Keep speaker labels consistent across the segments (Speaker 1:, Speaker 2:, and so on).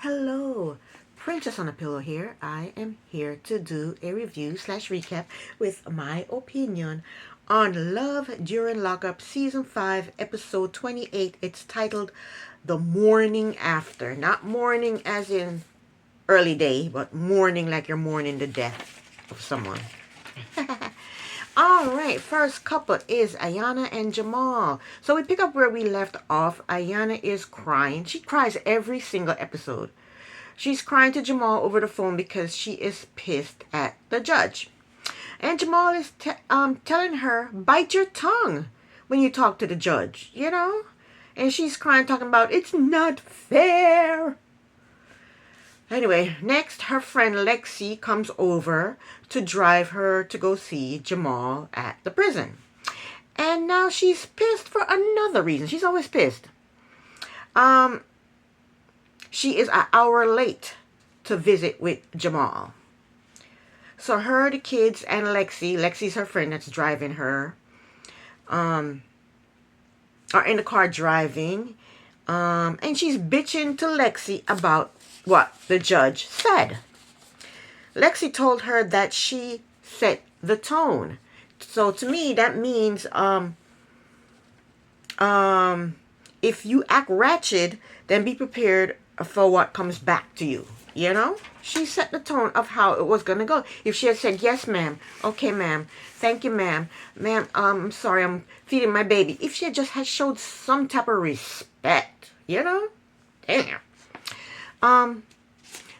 Speaker 1: Hello, Princess on a Pillow here. I am here to do a review slash recap with my opinion on Love During Lockup Season 5, Episode 28. It's titled The Morning After. Not morning as in early day, but mourning like you're mourning the death of someone. All right, first couple is Ayana and Jamal. So we pick up where we left off. Ayana is crying. She cries every single episode. She's crying to Jamal over the phone because she is pissed at the judge. And Jamal is telling her, bite your tongue when you talk to the judge, you know? And she's crying, talking about, it's not fair. Anyway, next, her friend Lexi comes over to drive her to go see Jamal at the prison. And now she's pissed for another reason. She's always pissed. She is an hour late to visit with Jamal. So her, the kids, and Lexi's her friend that's driving her, are in the car driving. And she's bitching to Lexi about what the judge said. Lexi told her that she set the tone. So to me, that means if you act ratchet, then be prepared for what comes back to you. You know, she set the tone of how it was going to go. If she had said, yes, ma'am. Okay, ma'am. Thank you, ma'am. Ma'am, I'm sorry, I'm feeding my baby. If she had just had showed some type of respect, you know? Damn.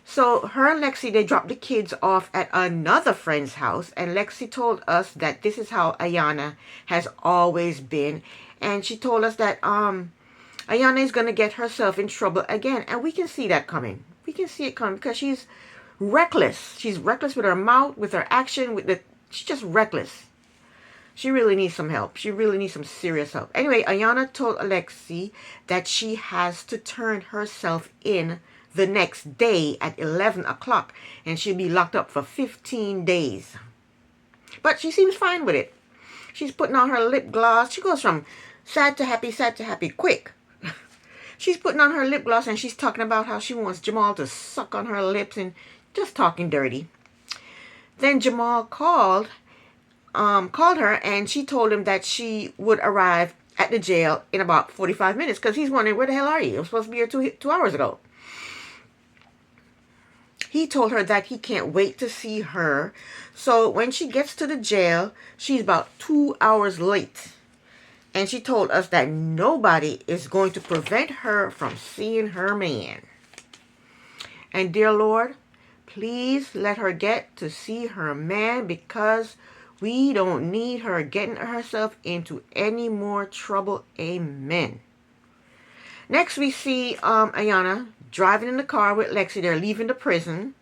Speaker 1: So her and Lexi, they dropped the kids off at another friend's house. And Lexi told us that this is how Ayana has always been. And she told us that Ayana is going to get herself in trouble again. And we can see that coming. We can see it coming because she's reckless. She's reckless with her mouth, with her action. She's just reckless. She really needs some help. She really needs some serious help. Anyway, Ayana told Alexi that she has to turn herself in the next day at 11 o'clock. And she'll be locked up for 15 days. But she seems fine with it. She's putting on her lip gloss. She goes from sad to happy quick. She's putting on her lip gloss and she's talking about how she wants Jamal to suck on her lips and just talking dirty. Then Jamal called her and she told him that she would arrive at the jail in about 45 minutes because he's wondering, where the hell are you? I'm supposed to be here two hours ago. He told her that he can't wait to see her. So when she gets to the jail, she's about 2 hours late. And she told us that nobody is going to prevent her from seeing her man. And dear Lord, please let her get to see her man because we don't need her getting herself into any more trouble. Amen. Next we see Ayana driving in the car with Lexi. They're leaving the prison.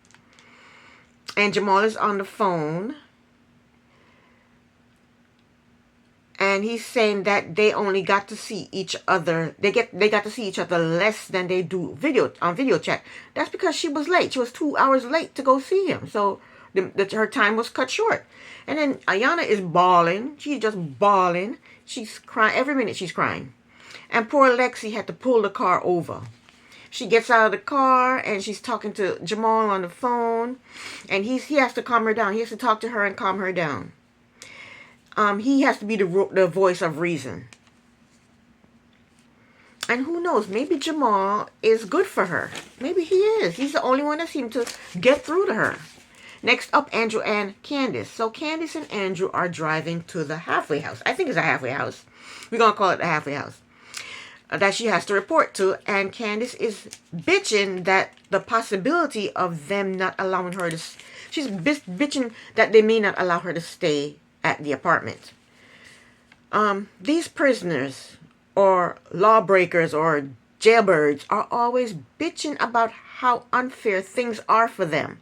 Speaker 1: And Jamal is on the phone. And he's saying that they only got to see each other. They got to see each other less than they do on video chat. That's because she was late. She was 2 hours late to go see him. So her time was cut short. And then Ayana is bawling. She's just bawling. She's crying. Every minute she's crying. And poor Lexi had to pull the car over. She gets out of the car and she's talking to Jamal on the phone. And he has to calm her down. He has to talk to her and calm her down. He has to be the voice of reason. And who knows, maybe Jamal is good for her. Maybe he is. He's the only one that seemed to get through to her. Next up, Andrew and Candace. So Candace and Andrew are driving to the halfway house. I think it's a halfway house. We're going to call it a halfway house. That she has to report to. And Candace is bitching that the possibility of them not allowing her to... She's bitching that they may not allow her to stay at the apartment. These prisoners or lawbreakers or jailbirds are always bitching about how unfair things are for them.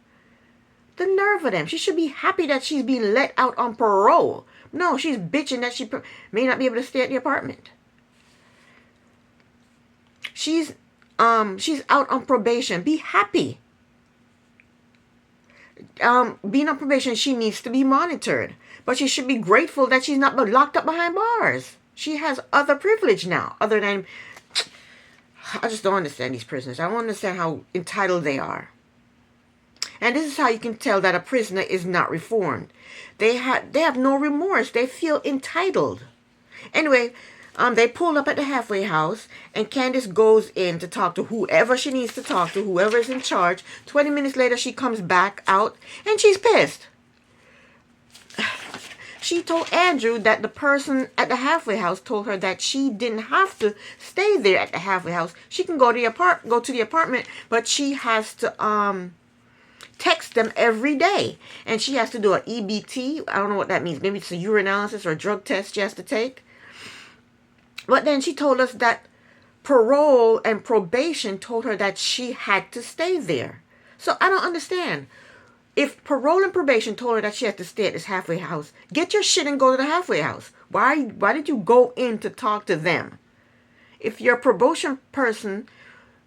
Speaker 1: The nerve of them. She should be happy that she's being let out on parole. No, she's bitching that she may not be able to stay at the apartment. She's out on probation. Be happy. Being on probation, she needs to be monitored. But she should be grateful that she's not locked up behind bars. She has other privilege now, other than I just don't understand these prisoners. I don't understand how entitled they are. And this is how you can tell that a prisoner is not reformed. They have no remorse. They feel entitled. Anyway, they pull up at the halfway house, and Candace goes in to talk to whoever she needs to talk to, whoever is in charge. 20 minutes later, she comes back out, and she's pissed. She told Andrew that the person at the halfway house told her that she didn't have to stay there at the halfway house. She can go to the apartment, but she has to text them every day, and she has to do an EBT. I don't know what that means. Maybe it's a urinalysis or a drug test she has to take. But then she told us that parole and probation told her that she had to stay there. So I don't understand. If parole and probation told her that she had to stay at this halfway house, get your shit and go to the halfway house. Why did you go in to talk to them? If your probation person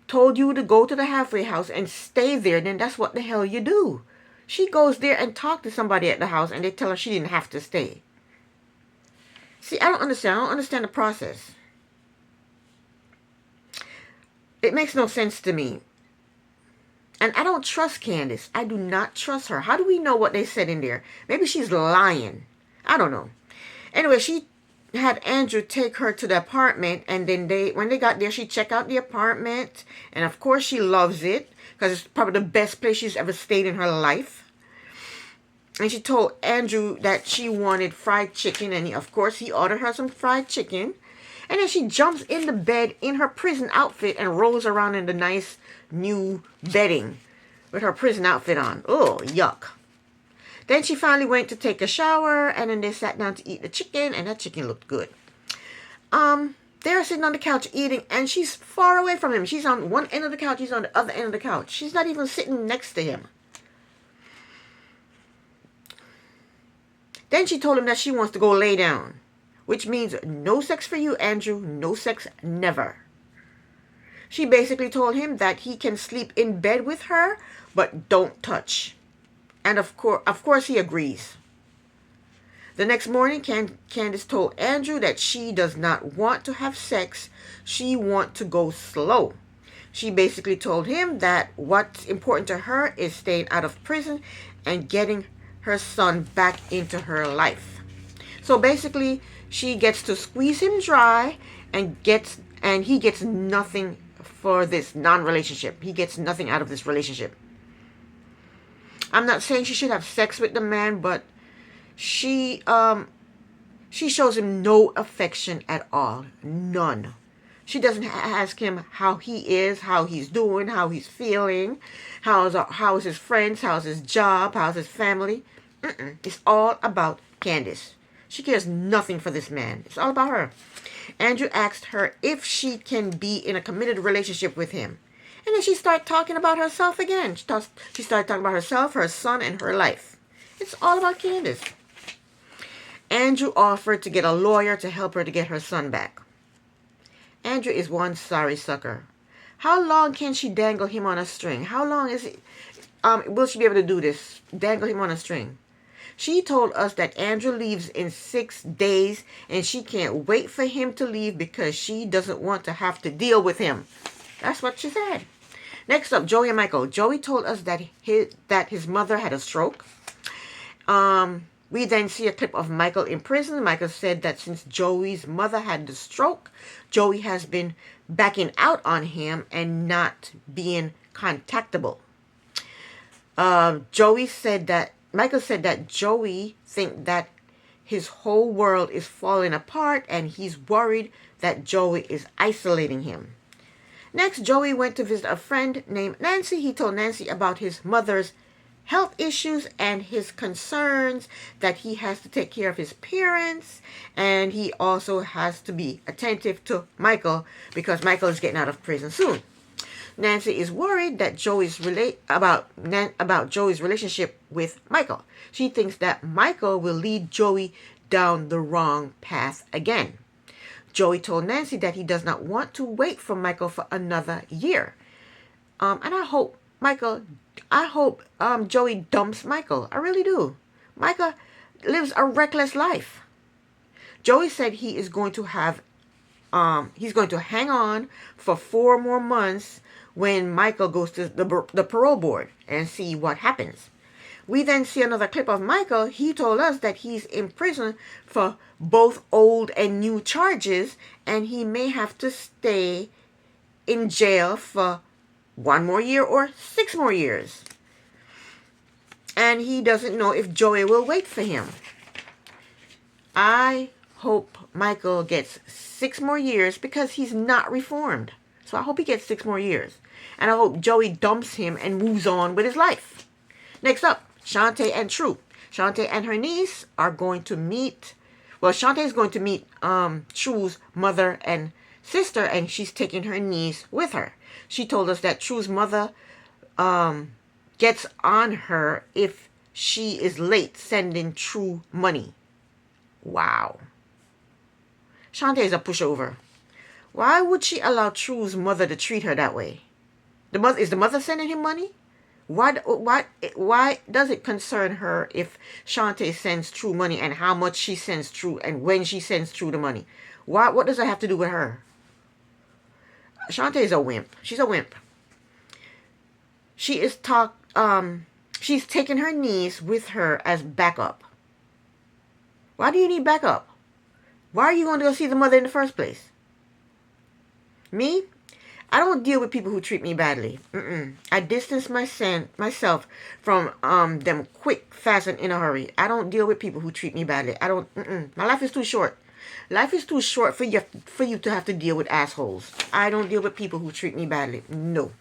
Speaker 1: told you to go to the halfway house and stay there, then that's what the hell you do. She goes there and talks to somebody at the house, and they tell her she didn't have to stay. See, I don't understand. I don't understand the process. It makes no sense to me. And I don't trust Candace. I do not trust her. How do we know what they said in there? Maybe she's lying. I don't know. Anyway, she had Andrew take her to the apartment, and then when they got there, she checked out the apartment, and of course she loves it because it's probably the best place she's ever stayed in her life. And she told Andrew that she wanted fried chicken, and of course he ordered her some fried chicken. And then she jumps in the bed in her prison outfit and rolls around in the nice new bedding with her prison outfit on. Oh, yuck. Then she finally went to take a shower, and then they sat down to eat the chicken, and that chicken looked good. They're sitting on the couch eating, and she's far away from him. She's on one end of the couch, he's on the other end of the couch. She's not even sitting next to him. Then she told him that she wants to go lay down, which means no sex for you, Andrew, no sex never. She basically told him that he can sleep in bed with her, but don't touch. And of course he agrees. The next morning, Candace told Andrew that she does not want to have sex. She wants to go slow. She basically told him that what's important to her is staying out of prison and getting her son back into her life. So basically, she gets to squeeze him dry, and he gets nothing for this non-relationship. He gets nothing out of this relationship. I'm not saying she should have sex with the man, but she shows him no affection at all. None. She doesn't ask him how he is, how he's doing, how he's feeling, how's his friends, how's his job, how's his family. It's all about Candace. She cares nothing for this man. It's all about her. Andrew asked her if she can be in a committed relationship with him. And then she started talking about herself again. She started talking about herself, her son, and her life. It's all about Candace. Andrew offered to get a lawyer to help her to get her son back. Andrew is one sorry sucker. How long can she dangle him on a string? How long will she be able to do this? Dangle him on a string. She told us that Andrew leaves in 6 days, and she can't wait for him to leave because she doesn't want to have to deal with him. That's what she said. Next up, Joey and Michael. Joey told us that his mother had a stroke. We then see a clip of Michael in prison. Michael said that since Joey's mother had the stroke, Joey has been backing out on him and not being contactable. Michael said that Joey thinks that his whole world is falling apart, and he's worried that Joey is isolating him. Next, Joey went to visit a friend named Nancy. He told Nancy about his mother's health issues and his concerns that he has to take care of his parents, and he also has to be attentive to Michael because Michael is getting out of prison soon. Nancy is worried that about Joey's relationship with Michael. She thinks that Michael will lead Joey down the wrong path again. Joey told Nancy that he does not want to wait for Michael for another year. And I hope Joey dumps Michael. I really do. Michael lives a reckless life. Joey said he is going to have he's going to hang on for 4 more months when Michael goes to the parole board and see what happens. We then see another clip of Michael. He told us that he's in prison for both old and new charges, and he may have to stay in jail for 1 more year or 6 more years. And he doesn't know if Joey will wait for him. I hope Michael gets 6 more years because he's not reformed. So I hope he gets 6 more years. And I hope Joey dumps him and moves on with his life. Next up, Shantae and True. Shantae and her niece are going to meet. Well, Shantae is going to meet True's mother and sister, and she's taking her niece with her. She told us that True's mother gets on her if she is late sending True money. Wow. Shantae is a pushover. Why would she allow True's mother to treat her that way? Is the mother sending him money? Why does it concern her if Shantae sends True money and how much she sends True and when she sends True the money? What does that have to do with her? Shantae is a wimp. She's a wimp. She's taking her niece with her as backup. Why do you need backup? Why are you going to go see the mother in the first place? Me? I don't deal with people who treat me badly. I distance myself from them quick, fast, and in a hurry. I don't deal with people who treat me badly. I don't. My life is too short. Life is too short for you to have to deal with assholes. I don't deal with people who treat me badly. No.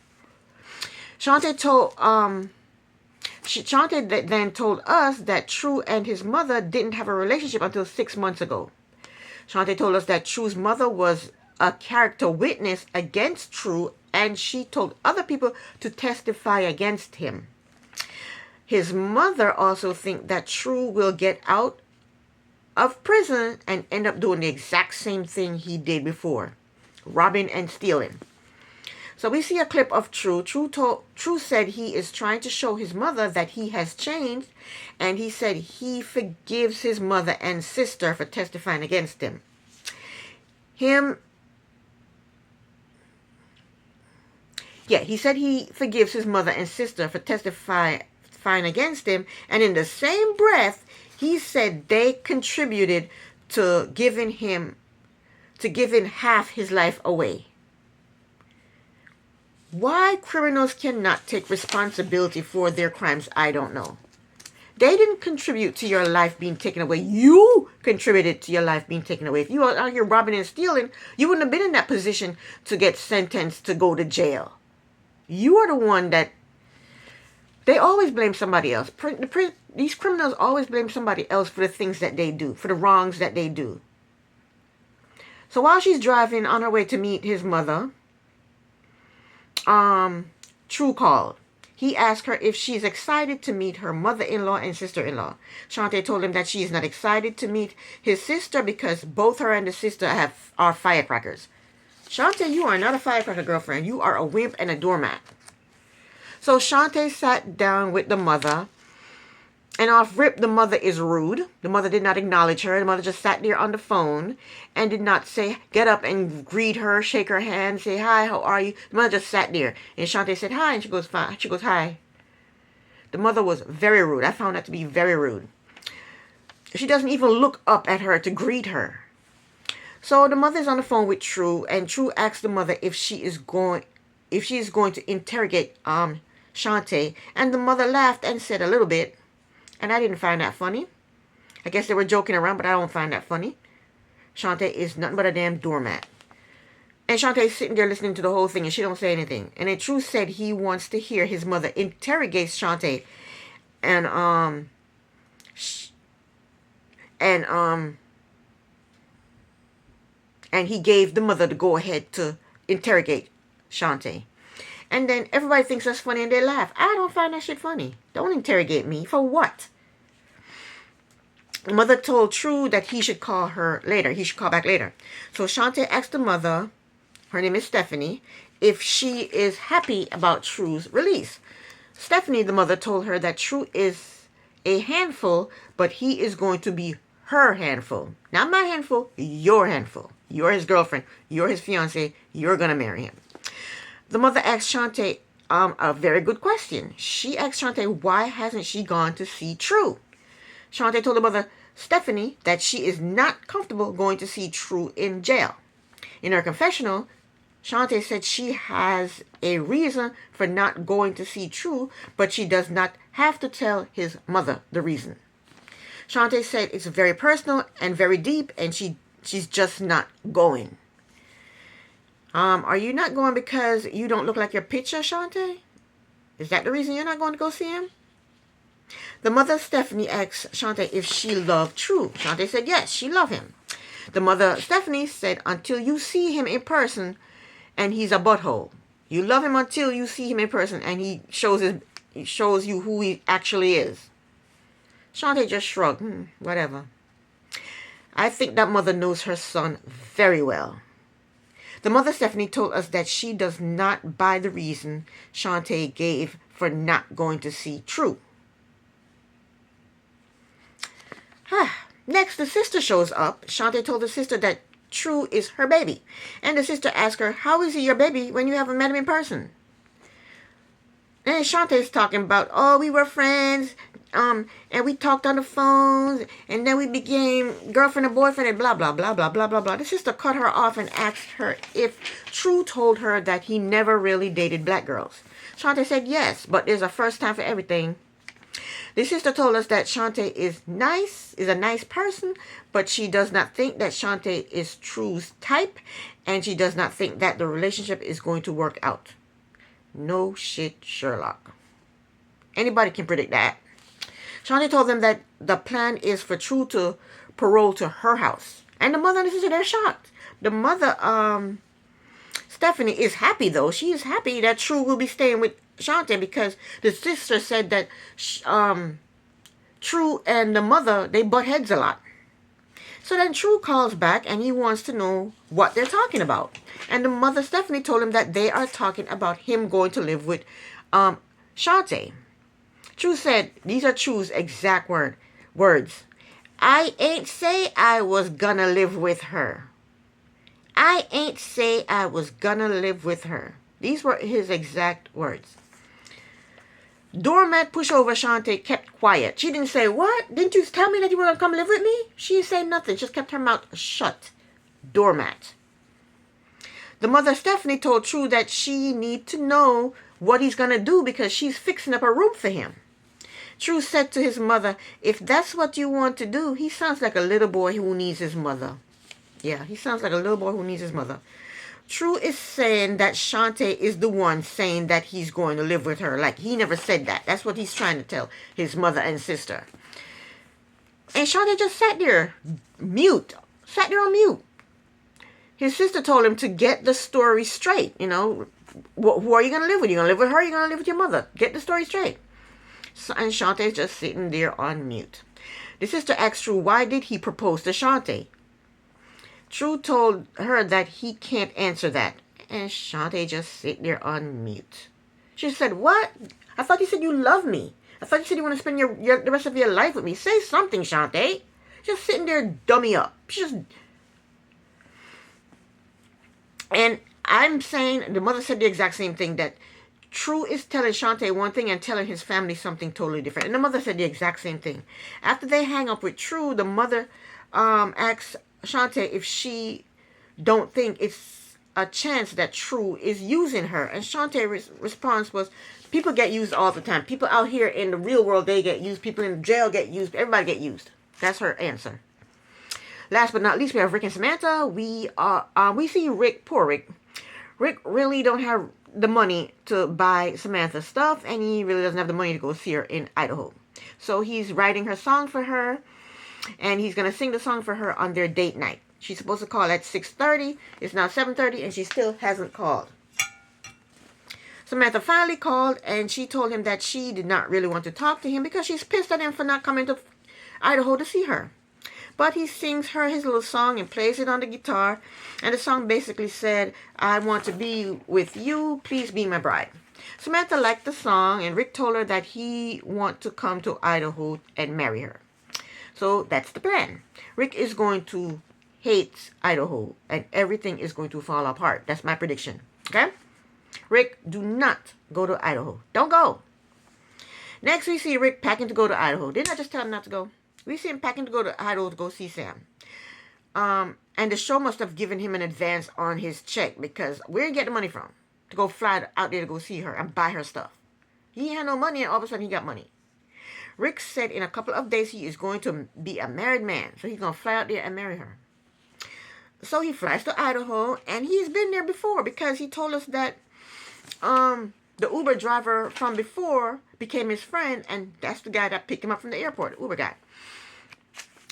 Speaker 1: Shantae then told us that True and his mother didn't have a relationship until 6 months ago. Shantae told us that True's mother was a character witness against True, and she told other people to testify against him. His mother also thinks that True will get out of prison and end up doing the exact same thing he did before, robbing and stealing. So we see a clip of True. True said he is trying to show his mother that he has changed, and he said he forgives his mother and sister for testifying against him. He said he forgives his mother and sister for testifying against him, and in the same breath, he said they contributed to giving half his life away. Why criminals cannot take responsibility for their crimes, I don't know. They didn't contribute to your life being taken away. You contributed to your life being taken away. If you are out here robbing and stealing, you wouldn't have been in that position to get sentenced to go to jail. You are the one that... They always blame somebody else. These criminals always blame somebody else for the things that they do, for the wrongs that they do. So while she's driving on her way to meet his mother, True called. He asked her if she's excited to meet her mother-in-law and sister-in-law. Shantae told him that she is not excited to meet his sister because both her and the sister are firecrackers. Shantae, you are not a firecracker, girlfriend. You are a wimp and a doormat. So Shantae sat down with the mother, and off rip, the mother is rude. The mother did not acknowledge her. The mother just sat there on the phone and did not get up and greet her, shake her hand, say, hi, how are you? The mother just sat there. And Shantae said, hi, and she goes, fine. She goes, hi. The mother was very rude. I found that to be very rude. She doesn't even look up at her to greet her. So the mother's on the phone with True, and True asked the mother if she is going to interrogate Shantae, and the mother laughed and said a little bit, and I didn't find that funny. I guess they were joking around, but I don't find that funny. Shantae is nothing but a damn doormat. And Shantae's sitting there listening to the whole thing, and she don't say anything. And then True said he wants to hear his mother interrogate Shantae, and he gave the mother the go-ahead to interrogate Shantae. And then everybody thinks that's funny and they laugh. I don't find that shit funny. Don't interrogate me. For what? The mother told True that he should call her later. He should call back later. So Shantae asked the mother, her name is Stephanie, if she is happy about True's release. Stephanie, the mother, told her that True is a handful, but he is going to be her handful. Not my handful, your handful. You're his girlfriend. You're his fiance. You're going to marry him. The mother asked Shantae a very good question. She asked Shantae why hasn't she gone to see True. Shantae told her mother, Stephanie, that she is not comfortable going to see True in jail. In her confessional, Shantae said she has a reason for not going to see True, but she does not have to tell his mother the reason. Shantae said it's very personal and very deep, and she's just not going. Are you not going because you don't look like your picture, Shantae? Is that the reason you're not going to go see him? The mother, Stephanie, asked Shantae if she loved True. Shantae said yes, she loved him. The mother, Stephanie, said until you see him in person and he's a butthole. You love him until you see him in person and he shows you who he actually is. Shantae just shrugged. Whatever. I think that mother knows her son very well. The mother, Stephanie, told us that she does not buy the reason Shantae gave for not going to see True. Next, the sister shows up. Shantae told the sister that True is her baby. And the sister asked her, how is he your baby when you haven't met him in person? And Shantae's talking about, oh, we were friends, and we talked on the phones, and then we became girlfriend and boyfriend, and blah, blah, blah, blah, blah, blah, blah. The sister cut her off and asked her if True told her that he never really dated black girls. Shantae said yes, but there's a first time for everything. The sister told us that Shantae is a nice person, but she does not think that Shantae is True's type, and she does not think that the relationship is going to work out. No shit, Sherlock. Anybody can predict that. Shantae told them that the plan is for True to parole to her house. And the mother and the sister, they're shocked. The mother, Stephanie, is happy though. She is happy that True will be staying with Shantae because the sister said that True and the mother, they butt heads a lot. So then True calls back and he wants to know what they're talking about. And the mother, Stephanie, told him that they are talking about him going to live with Shantae. True said, these are True's exact words. I ain't say I was gonna live with her. I ain't say I was gonna live with her. These were his exact words. Doormat pushover Shantae kept quiet. She didn't say, what? Didn't you tell me that you were going to come live with me? She didn't say nothing. She just kept her mouth shut. Doormat. The mother, Stephanie, told True that she need to know what he's going to do because she's fixing up a room for him. True said to his mother, if that's what you want to do, he sounds like a little boy who needs his mother. Yeah, he sounds like a little boy who needs his mother. True is saying that Shantae is the one saying that he's going to live with her. Like, he never said that. That's what he's trying to tell his mother and sister. And Shantae just sat there, mute. Sat there on mute. His sister told him to get the story straight. You know, who are you going to live with? You going to live with her? You going to live with your mother? Get the story straight. So, and Shantae's just sitting there on mute. The sister asked True, why did he propose to Shantae? True told her that he can't answer that. And Shantae just sit there on mute. She said, what? I thought you said you love me. I thought you said you want to spend the rest of your life with me. Say something, Shantae. Just sitting there dummy up. And I'm saying, the mother said the exact same thing, that True is telling Shantae one thing and telling his family something totally different. And the mother said the exact same thing. After they hang up with True, the mother asks Shantae if she don't think it's a chance that True is using her. And Shantae's response was, people get used all the time. People out here in the real world, they get used. People in jail get used. Everybody get used. That's her answer. Last but not least, we have Rick and Samantha. We see Rick, poor Rick. Rick really don't have the money to buy Samantha stuff, and he really doesn't have the money to go see her in Idaho. So he's writing her song for her, and he's going to sing the song for her on their date night. She's supposed to call at 6:30. It's now 7:30, and she still hasn't called. Samantha finally called, and she told him that she did not really want to talk to him because she's pissed at him for not coming to Idaho to see her. But he sings her his little song and plays it on the guitar, and the song basically said, I want to be with you, please be my bride. Samantha liked the song, and Rick told her that he wants to come to Idaho and marry her. So that's the plan. Rick is going to hates Idaho, and everything is going to fall apart. That's my prediction. Okay? Rick, do not go to Idaho. Don't go. Next, we see Rick packing to go to Idaho. Didn't I just tell him not to go? We see him packing to go to Idaho to go see Sam. And the show must have given him an advance on his check because where did he get the money from to go fly out there to go see her and buy her stuff? He had no money, and all of a sudden he got money. Rick said in a couple of days he is going to be a married man, so he's going to fly out there and marry her. So he flies to Idaho, and he's been there before because he told us that the Uber driver from before became his friend, and that's the guy that picked him up from the airport, the Uber guy.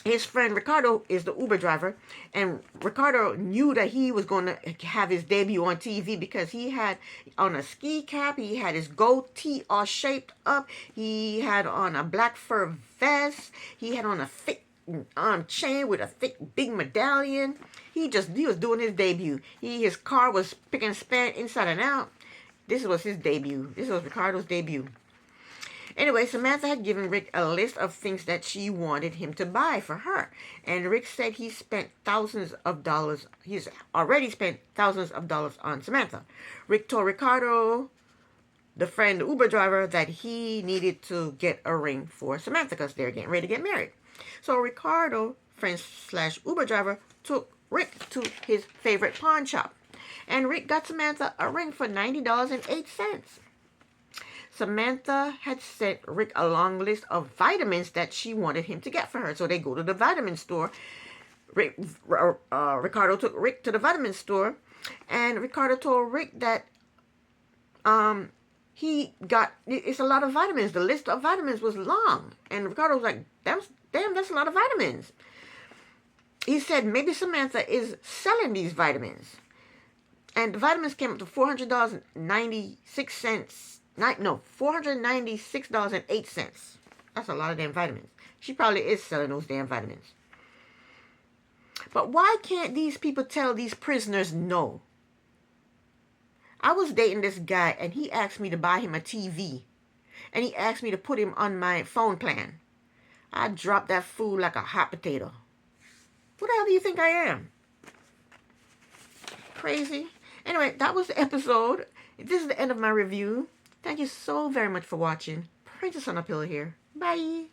Speaker 1: His friend Ricardo is the Uber driver, and Ricardo knew that he was going to have his debut on TV because he had on a ski cap, he had his goatee all shaped up, he had on a black fur vest, he had on a thick chain with a thick big medallion. He was doing his debut. His car was spick and span inside and out. This was his debut. This was Ricardo's debut. Anyway, Samantha had given Rick a list of things that she wanted him to buy for her. And Rick said he spent thousands of dollars. He's already spent thousands of dollars on Samantha. Rick told Ricardo, the friend, the Uber driver, that he needed to get a ring for Samantha because they're getting ready to get married. So Ricardo, friend slash Uber driver, took Rick to his favorite pawn shop. And Rick got Samantha a ring for $90.08. Samantha had sent Rick a long list of vitamins that she wanted him to get for her. So they go to the vitamin store. Ricardo took Rick to the vitamin store. And Ricardo told Rick that it's a lot of vitamins. The list of vitamins was long. And Ricardo was like, damn, that's a lot of vitamins. He said maybe Samantha is selling these vitamins. And the vitamins came up to $496. $496.08. That's a lot of damn vitamins. She probably is selling those damn vitamins. But why can't these people tell these prisoners no? I was dating this guy and he asked me to buy him a TV. And he asked me to put him on my phone plan. I dropped that fool like a hot potato. What the hell do you think I am? Crazy. Anyway, that was the episode. This is the end of my review. Thank you so very much for watching. Princess on a Pillow here. Bye.